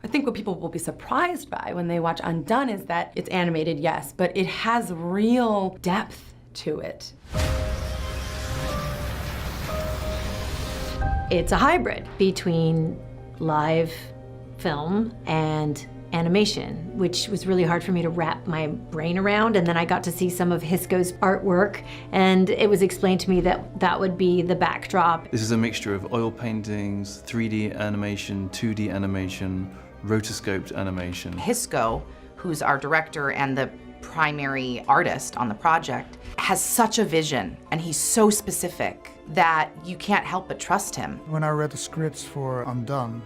I think what people will be surprised by when they watch UnDone is that it's animated, yes, but it has real depth to it. It's a hybrid between live film and animation, which was really hard for me to wrap my brain around. And then I got to see some of Hisco's artwork, and it was explained to me that that would be the backdrop. This is a mixture of oil paintings, 3D animation, 2D animation, rotoscoped animation. Hisco, who's our director and the primary artist on the project, has such a vision, and he's so specific that you can't help but trust him. When I read the scripts for UnDone,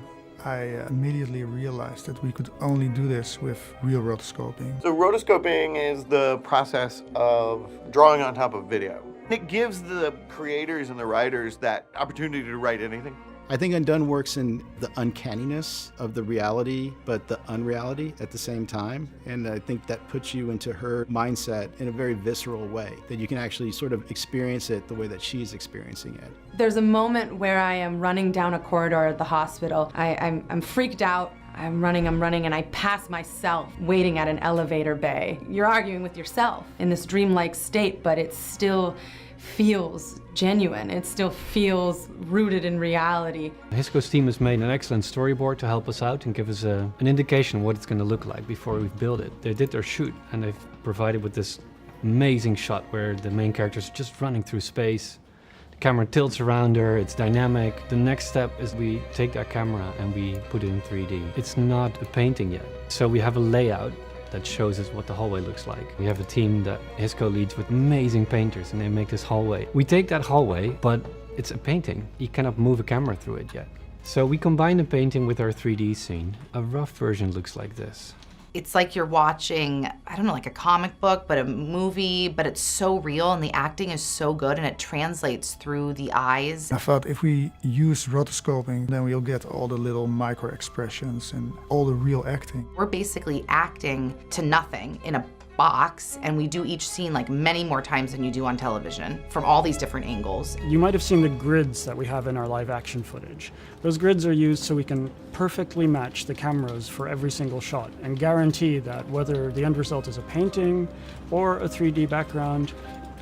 I immediately realized that we could only do this with real rotoscoping. So rotoscoping is the process of drawing on top of video. It gives the creators and the writers that opportunity to write anything. I think UnDone works in the uncanniness of the reality, but the unreality at the same time. And I think that puts you into her mindset in a very visceral way, that you can actually sort of experience it the way that she's experiencing it. There's a moment where I am running down a corridor at the hospital. I'm freaked out. I'm running, and I pass myself waiting at an elevator bay. You're arguing with yourself in this dreamlike state, but it still feels genuine. It still feels rooted in reality. Hisco's team has made an excellent storyboard to help us out and give us an indication of what it's going to look like before we've built it. They did their shoot, and they've provided with this amazing shot where the main character's just running through space. The camera tilts around her, it's dynamic. The next step is we take that camera and we put it in 3D. It's not a painting yet, so we have a layout that shows us what the hallway looks like. We have a team that Hisco leads with amazing painters, and they make this hallway. We take that hallway, but it's a painting. You cannot move a camera through it yet. So we combine the painting with our 3D scene. A rough version looks like this. It's like you're watching, I don't know, like a comic book, but a movie, but it's so real and the acting is so good and it translates through the eyes. I thought if we use rotoscoping, then we'll get all the little micro expressions and all the real acting. We're basically acting to nothing in a box, and we do each scene like many more times than you do on television from all these different angles. You might have seen the grids that we have in our live action footage. Those grids are used so we can perfectly match the cameras for every single shot and guarantee that whether the end result is a painting or a 3D background,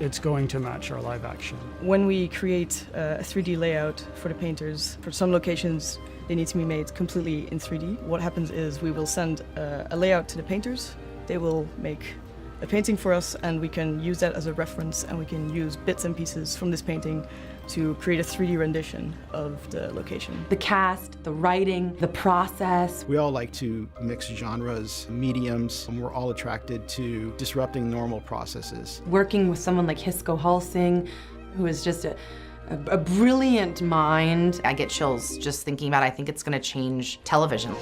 it's going to match our live action. When we create a 3D layout for the painters, for some locations they need to be made completely in 3D. What happens is we will send a layout to the painters. They will make a painting for us, and we can use that as a reference, and we can use bits and pieces from this painting to create a 3D rendition of the location. The cast, the writing, the process. We all like to mix genres, mediums, and we're all attracted to disrupting normal processes. Working with someone like Hisco Hulsing, who is just a brilliant mind. I get chills just thinking about it. I think it's going to change television.